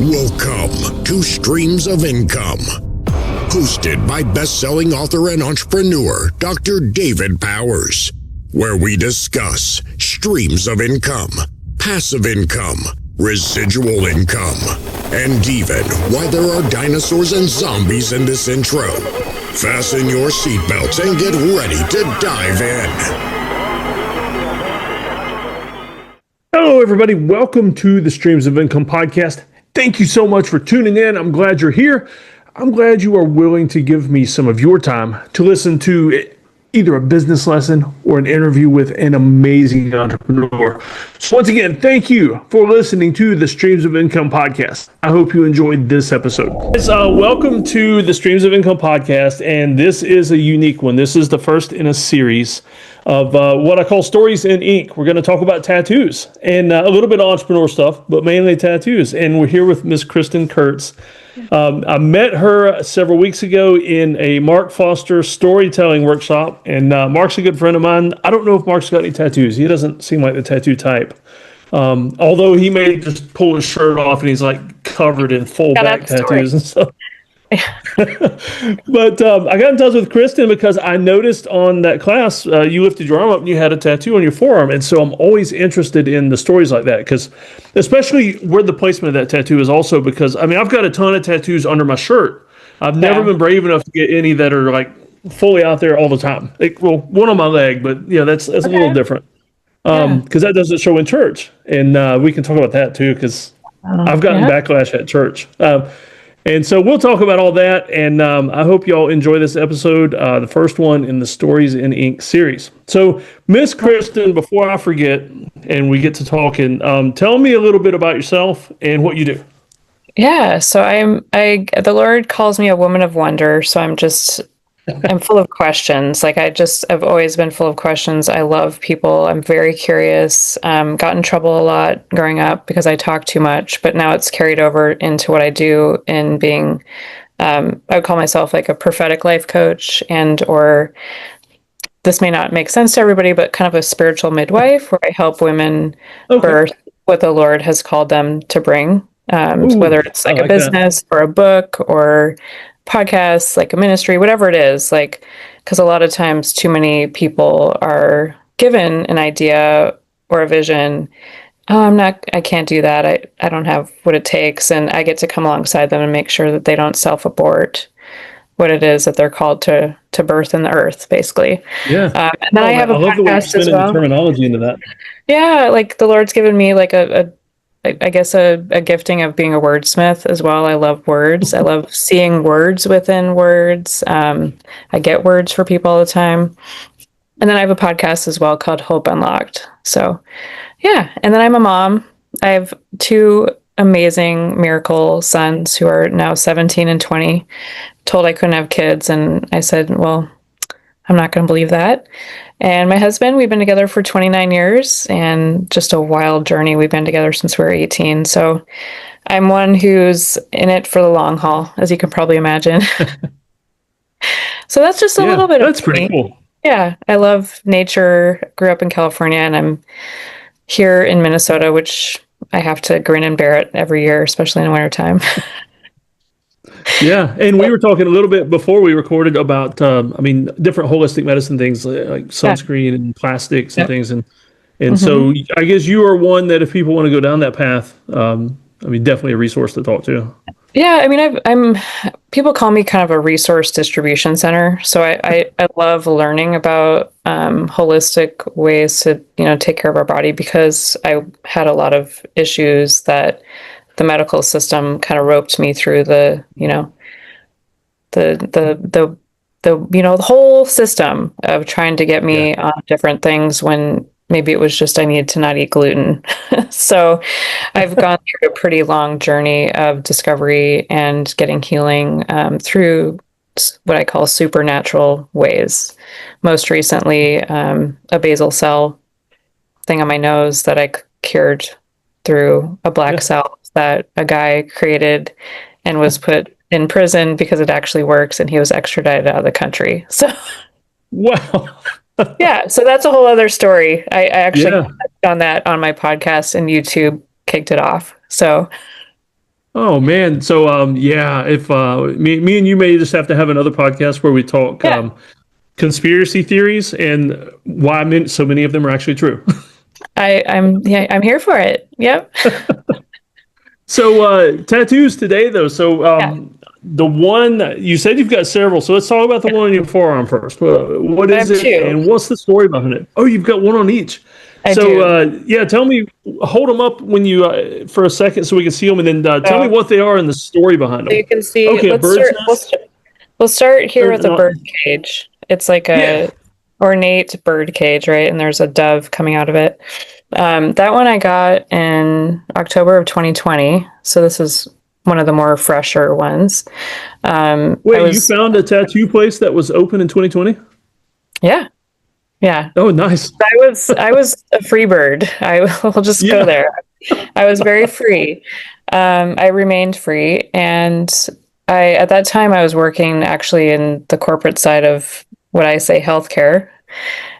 Welcome to Streams of Income, hosted by best-selling author and entrepreneur Dr. David Powers, where we discuss streams of income, passive income, residual income, and even why there are dinosaurs and zombies in this intro. Fasten your seatbelts and get ready to dive in. Hello, everybody. Welcome to the Streams of Income podcast. Thank you so much for tuning in. I'm glad you're here. I'm glad you are willing to give me some of your time to listen to either a business lesson or an interview with an amazing entrepreneur. So once again, thank you for listening to the Streams of Income podcast. I hope you enjoyed this episode. Welcome to the Streams of Income podcast, and this is a unique one. This is the first in a series of what I call Stories in Ink. We're going to talk about tattoos and a little bit of entrepreneur stuff, but mainly tattoos. And we're here with Miss Kristin Kurtz. I met her several weeks ago in a Mark Foster storytelling workshop, and Mark's a good friend of mine. I don't know if Mark's got any tattoos. He doesn't seem like the tattoo type. Although he may just pull his shirt off and he's like covered in full back tattoos and stuff. But I got in touch with Kristin because I noticed on that class you lifted your arm up and you had a tattoo on your forearm, and so I'm always interested in the stories like that, because especially where the placement of that tattoo is also, because I mean I've got a ton of tattoos under my shirt. I've never been brave enough to get any that are like fully out there all the time. Well, one on my leg, but yeah, that's a little different because that doesn't show in church, and we can talk about that too because I've gotten backlash at church. And so we'll talk about all that, and I hope y'all enjoy this episode, the first one in the Stories in Ink series. So, Miss Kristin, before I forget and we get to talking, tell me a little bit about yourself and what you do. Yeah, so the Lord calls me a woman of wonder, so I'm full of questions. I've always been full of questions. I love people. I'm very curious. Got in trouble a lot growing up because I talk too much, but now it's carried over into what I do in being, I would call myself like a prophetic life coach, or this may not make sense to everybody, but kind of a spiritual midwife where I help women birth what the Lord has called them to bring, whether it's like a business or a book or podcasts, like a ministry, whatever it is, like, because a lot of times too many people are given an idea or a vision. I can't do that. I don't have what it takes. And I get to come alongside them and make sure that they don't self-abort what it is that they're called to birth in the earth, basically. Yeah. And then I have a podcast as well. The terminology into that. Yeah. Like the Lord's given me like I guess a gifting of being a wordsmith as well. I love words. I love seeing words within words. I get words for people all the time. And then I have a podcast as well called Hope Unlocked. So yeah. And then I'm a mom. I have two amazing miracle sons who are now 17 and 20. Told I couldn't have kids. And I said, well, I'm not going to believe that. And my husband, we've been together for 29 years, and just a wild journey. We've been together since we were 18. So I'm one who's in it for the long haul, as you can probably imagine. So that's just a little bit of that's pretty cool. Yeah, I love nature. Grew up in California, and I'm here in Minnesota, which I have to grin and bear it every year, especially in the wintertime. Yeah, and we were talking a little bit before we recorded about, different holistic medicine things like sunscreen and plastics and things, and so I guess you are one that if people want to go down that path, definitely a resource to talk to. Yeah, I mean, people call me kind of a resource distribution center, so I love learning about holistic ways to take care of our body, because I had a lot of issues that the medical system kind of roped me through the whole system of trying to get me on different things when maybe it was just I needed to not eat gluten. So I've gone through a pretty long journey of discovery and getting healing through what I call supernatural ways. Most recently, a basal cell thing on my nose that I cured through a black cell that a guy created and was put in prison because it actually works, and he was extradited out of the country. So, wow. Yeah, so that's a whole other story. I actually touched on that on my podcast, and YouTube kicked it off. So Oh man. So yeah, if me and you may just have to have another podcast where we talk Yeah, conspiracy theories and why so many of them are actually true. I'm here for it. Yep. So tattoos today though. So Yeah, the one you said you've got several. So let's talk about the one on your forearm first. What I is have it two. and what's the story behind it? Oh, you've got one on each. I So do. yeah, tell me, hold them up when you for a second so we can see them, and then tell me So, what they are and the story behind so you them. can see. Okay, a Let's bird's start. nest. We'll start here Or with a not? bird cage. It's like Yeah. a ornate bird cage, right? And there's a dove coming out of it. That one I got in October of 2020. So this is one of the more fresher ones. I Wait, you was, found a tattoo place that was open in 2020? yeah, yeah. Oh, nice. I was a free bird. I will just go Yeah. there. I was very free. I remained free, and at that time I was working actually in the corporate side of what I say healthcare,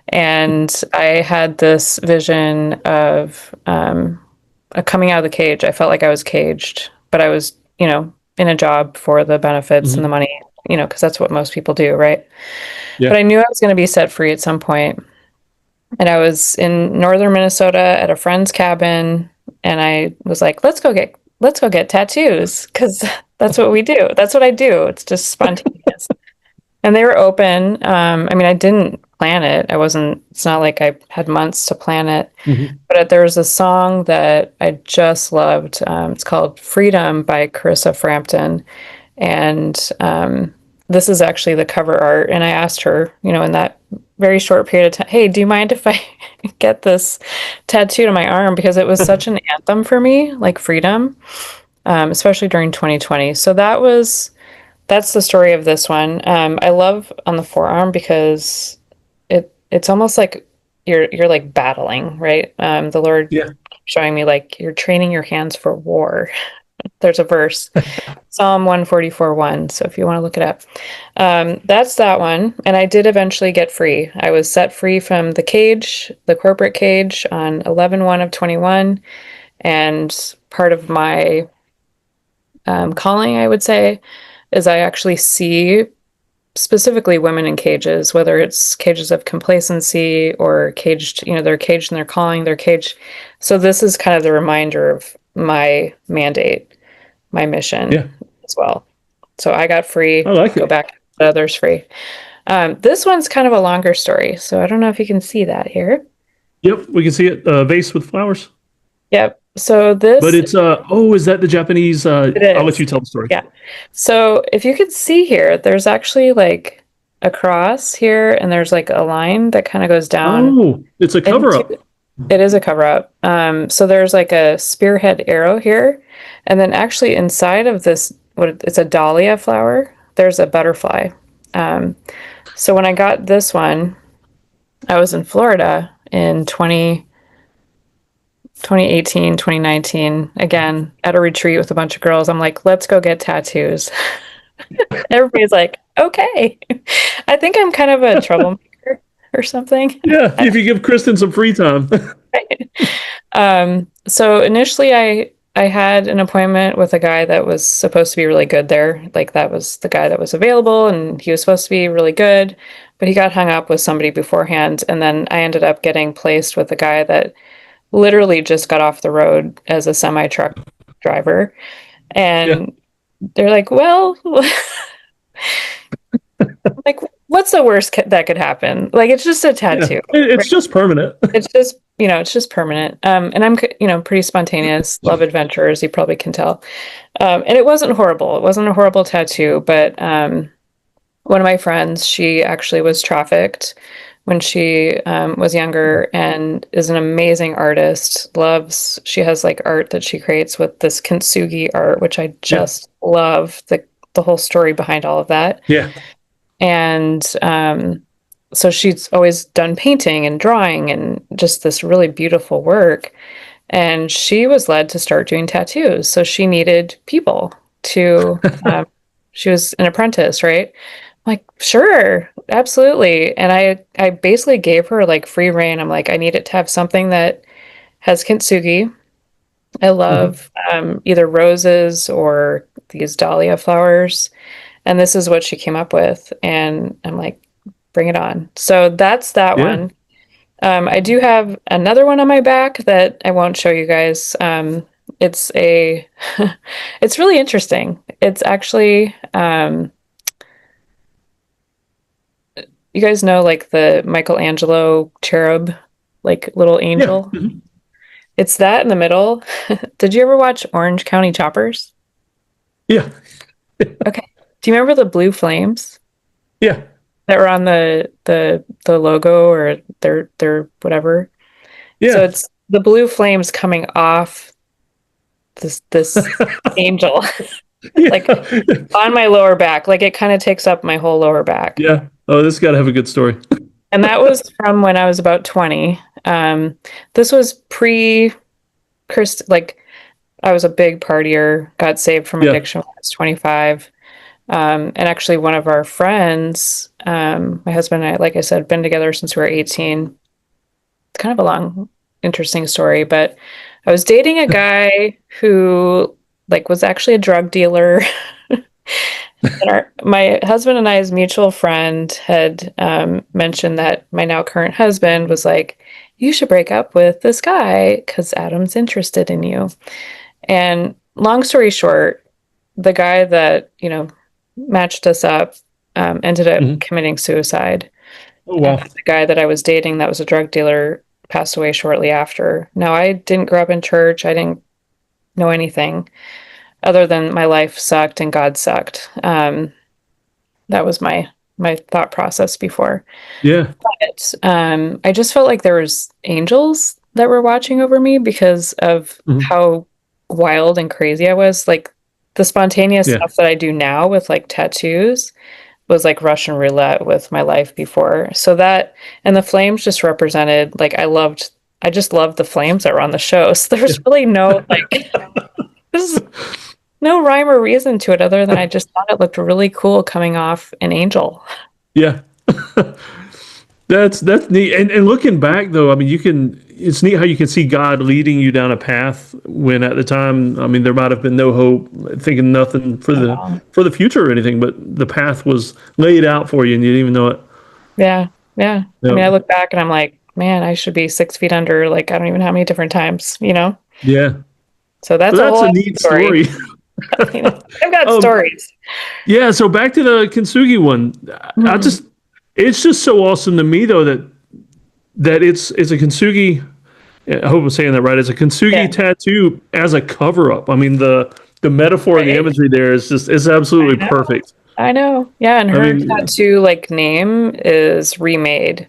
and I had this vision of coming out of the cage. I felt like I was caged, but I was, in a job for the benefits and the Mhm. money, because that's what most people do, right? Yeah. But I knew I was going to be set free at some point. And I was in northern Minnesota at a friend's cabin, and I was like, let's go get tattoos because that's what we do. That's what I do. It's just spontaneous. And they were open. I mean, I didn't plan it. It's not like I had months to plan it. Mhm. But there was a song that I just loved. It's called Freedom by Carissa Frampton. And this is actually the cover art. And I asked her, in that very short period of time, hey, do you mind if I get this tattooed on my arm? Because it was such an anthem for me, like freedom, especially during 2020. So that's the story of this one. I love on the forearm because it's almost like you're like battling, right? The Lord Yeah. showing me like you're training your hands for war. There's a verse, Psalm 144:1. So if you want to look it up, that's that one. And I did eventually get free. I was set free from the cage, the corporate cage, on 11/1 of 21. And part of my calling, I would say, is I actually see specifically women in cages, whether it's cages of complacency or caged, they're caged in their calling, they're caged. So this is kind of the reminder of my mandate, my mission Yeah. as well. So I got free, I like go it. back to others free. This one's kind of a longer story, so I don't know if you can see that here. Yep. We can see it. Vase with flowers. Yep. So But this, it's oh, is that the Japanese? it I'll let is. you tell the story. Yeah. So if you could see here, there's actually like a cross here, and there's like a line that kind of goes down Oh, it's a cover into, up. it is a cover up. So there's like a spearhead arrow here, and then actually inside of this, it's a dahlia flower, there's a butterfly. Um, so when I got this one, I was in Florida in 2018, 2019, again, at a retreat with a bunch of girls. I'm like, let's go get tattoos. Everybody's like, okay. I think I'm kind of a troublemaker or something. Yeah. If you give Kristen some free time. So initially I had an appointment with a guy that was supposed to be really good there. Like that was the guy that was available and he was supposed to be really good, but he got hung up with somebody beforehand. And then I ended up getting placed with a guy that literally just got off the road as a semi truck driver. Yeah. And they're like, well, like, what's the worst that could happen? Like, it's just a Yeah. tattoo, It's right? just permanent. It's just permanent. And I'm, pretty spontaneous, love adventures. You probably can tell. And it wasn't horrible. It wasn't a horrible tattoo, but one of my friends, she actually was trafficked when she was younger and is an amazing artist. She has like art that she creates with this kintsugi art, which I Yeah. just love the whole story behind all of that. Yeah. And so she's always done painting and drawing and just this really beautiful work. And she was led to start doing tattoos. So she needed people to, she was an apprentice, right? I'm like, sure, absolutely. And I basically gave her like free reign. I'm like, I need it to have something that has kintsugi. I love either roses or these dahlia flowers. And this is what she came up with. And I'm like, bring it on. So that's that Yeah. one. I do have another one on my back that I won't show you guys. It's a, it's really interesting. It's actually, you guys know like the Michelangelo cherub, like little Yeah. angel. It's that in the middle. Did you ever watch Orange County Choppers? Yeah. Okay. Do you remember the blue flames Yeah. that were on the logo or their whatever? So Yeah. it's the blue flames coming off this angel Yeah. like on my lower back. Like it kind of takes up my whole lower back. Yeah. Oh, this got to have a good story. And that was from when I was about 20. This was pre Christ, like I was a big partier, got saved from addiction when I was 25. And actually one of our friends, my husband and I, like I said, been together since we were 18. It's kind of a long, interesting story, but I was dating a guy who like was actually a drug dealer. And my husband and I's mutual friend had mentioned that my now current husband was like, you should break up with this guy because Adam's interested in you. And long story short, the guy that, matched us up ended up committing suicide. Oh, wow. And the guy that I was dating that was a drug dealer passed away shortly after. Now, I didn't grow up in church. I didn't know anything other than my life sucked and God sucked. That was my thought process before. Yeah. But I just felt like there was angels that were watching over me because of how wild and crazy I was. Like the spontaneous stuff that I do now with like tattoos was like Russian roulette with my life before. So that, and the flames just represented, like I just loved the flames that were on the show. So there's really no like, this is no rhyme or reason to it other than I just thought it looked really cool coming off an angel. Yeah. That's neat. And looking back though, I mean, it's neat how you can see God leading you down a path when at the time, I mean, there might have been no hope, thinking nothing for the future or anything, but the path was laid out for you and you didn't even know it. Yeah. Yeah. I mean, I look back and I'm like, man, I should be 6 feet under, like, I don't even know how many different times, Yeah. So that's a neat story. I've got stories. Yeah. So back to the Kintsugi one. It's just so awesome to me though that it's a Kintsugi. I hope I'm saying that right. It's a Kintsugi tattoo as a cover up. I mean the metaphor and the imagery there is absolutely perfect. I know. Yeah, and her tattoo like name is Remade.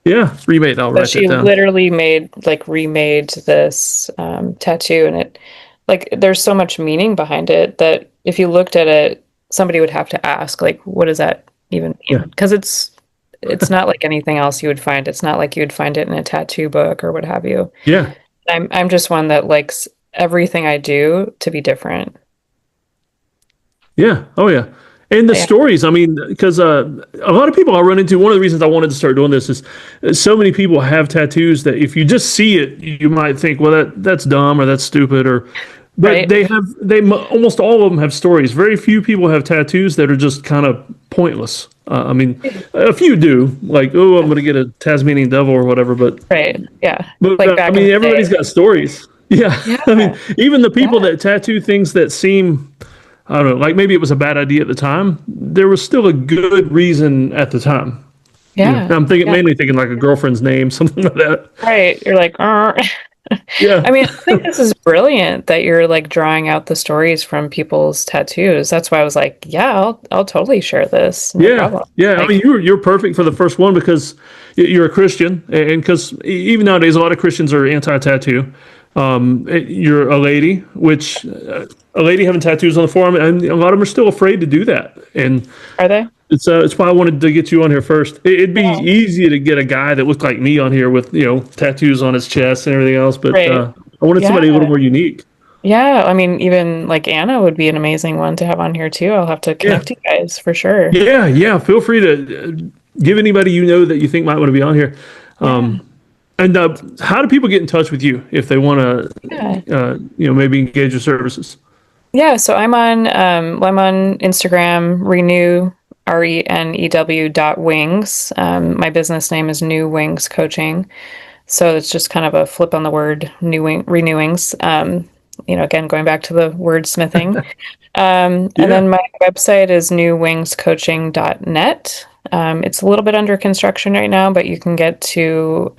Yeah, Remade. I'll write she that down. Literally remade this tattoo, and it like there's so much meaning behind it that if you looked at it, somebody would have to ask like, what does that even mean? Because it's not like anything else you would find. It's not like you would find it in a tattoo book or what have you. Yeah. I'm just one that likes everything I do to be different. Yeah. Oh yeah. And the stories, I mean, because a lot of people I run into, one of the reasons I wanted to start doing this is so many people have tattoos that if you just see it, you might think, well, that's dumb or that's stupid but they almost all of them have stories. Very few people have tattoos that are just kind of pointless. I mean, a few do, like, oh, I'm going to get a Tasmanian devil or whatever, but But like I mean, everybody's got stories. Yeah. I mean, even the people that tattoo things that seem, I don't know, like maybe it was a bad idea at the time, there was still a good reason at the time. Yeah. I'm mainly thinking like a girlfriend's name, something like that. Right. You're like, Yeah. I mean, I think this is brilliant that you're like drawing out the stories from people's tattoos. That's why I was like, yeah, I'll totally share this. No problem. Yeah. I mean, you're perfect for the first one because you're a Christian, and because even nowadays a lot of Christians are anti-tattoo. You're a lady, which a lady having tattoos on the forearm, and a lot of them are still afraid to do that. And are they? It's why I wanted to get you on here first. It'd be easy to get a guy that looked like me on here with tattoos on his chest and everything else, but I wanted somebody a little more unique. Yeah, I mean, even like Anna would be an amazing one to have on here too. I'll have to connect you guys for sure. Yeah. Feel free to give anybody that you think might want to be on here. And how do people get in touch with you if they want to, Yeah. maybe engage your services? Yeah, so I'm on Instagram, renew.wings. My business name is New Wings Coaching. So it's just kind of a flip on the word renewings. Again, going back to the wordsmithing. And then my website is newwingscoaching.net. It's a little bit under construction right now, but you can get to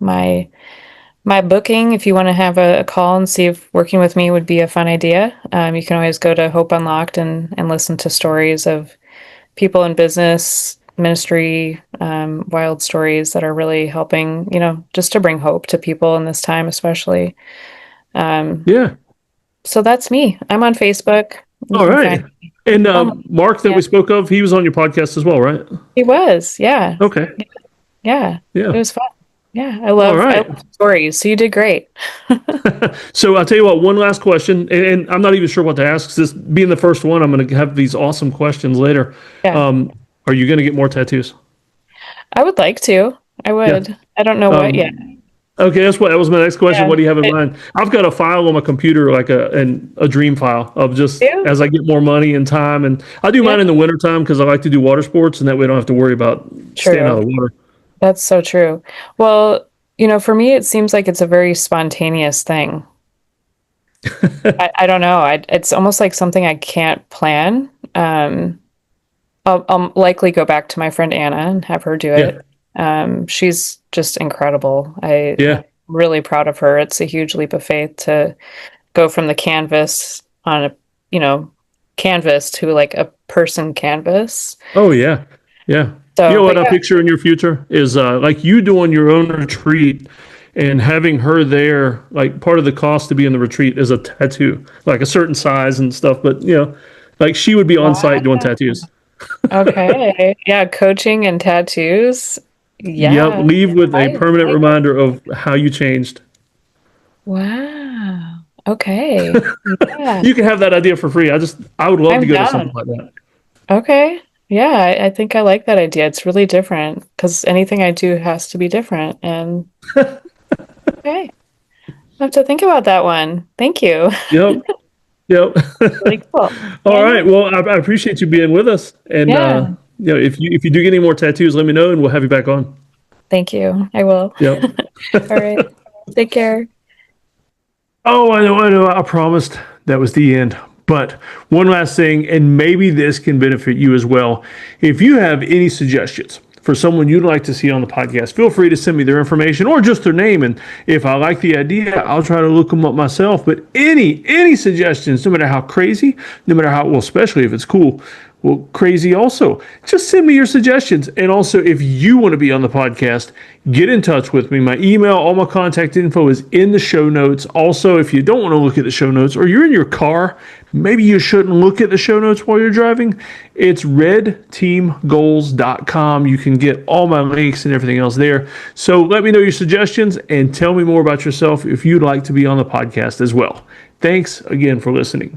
my booking if you want to have a call and see if working with me would be a fun idea. You can always go to Hope Unlocked and listen to stories of people in business, ministry, wild stories that are really helping, just to bring hope to people in this time, especially. So that's me. I'm on Facebook. All right. And Mark that we spoke of, he was on your podcast as well, right? He was. Yeah. Okay. Yeah. Yeah. It was fun. Yeah. I love stories. So you did great. So I'll tell you what, one last question, and I'm not even sure what to ask. 'Cause this being the first one, I'm going to have these awesome questions later. Yeah. Are you going to get more tattoos? I would like to. I would. Yeah. I don't know what yet. Okay, that was my next question. Yeah. What do you have in mind? I've got a file on my computer, like a dream file of just as I get more money and time, and I do mine in the wintertime because I like to do water sports, and that way I don't have to worry about staying out of the water. That's so true. Well, for me, it seems like it's a very spontaneous thing. I don't know. It's almost like something I can't plan. I'll likely go back to my friend Anna and have her do it. She's just incredible. I'm really proud of her. It's a huge leap of faith to go from the canvas on a, canvas to like a person canvas. Oh yeah. Yeah. So, what I picture in your future is like you doing your own retreat and having her there, like part of the cost to be in the retreat is a tattoo, like a certain size and stuff. But, like she would be on site doing tattoos. Okay. Yeah. Coaching and tattoos. Yeah. Yep. Leave with a permanent reminder of how you changed. Wow. Okay. Yeah. You can have that idea for free. I would love to go to something like that. Okay. Yeah, I think I like that idea. It's really different because anything I do has to be different. And okay, I have to think about that one. Thank you. Yep. Really cool. All right. Well, I appreciate you being with us. And if you do get any more tattoos, let me know, and we'll have you back on. Thank you. I will. Yep. All right. Take care. Oh, I know. I promised that was the end. But one last thing, and maybe this can benefit you as well. If you have any suggestions for someone you'd like to see on the podcast, feel free to send me their information or just their name. And if I like the idea, I'll try to look them up myself. But any suggestions, no matter how crazy, no matter how, well, especially if it's cool, well, crazy also, just send me your suggestions. And also, if you want to be on the podcast, get in touch with me. My email, all my contact info is in the show notes. Also, if you don't want to look at the show notes or you're in your car, maybe you shouldn't look at the show notes while you're driving. It's redteamgoals.com. You can get all my links and everything else there. So let me know your suggestions and tell me more about yourself if you'd like to be on the podcast as well. Thanks again for listening.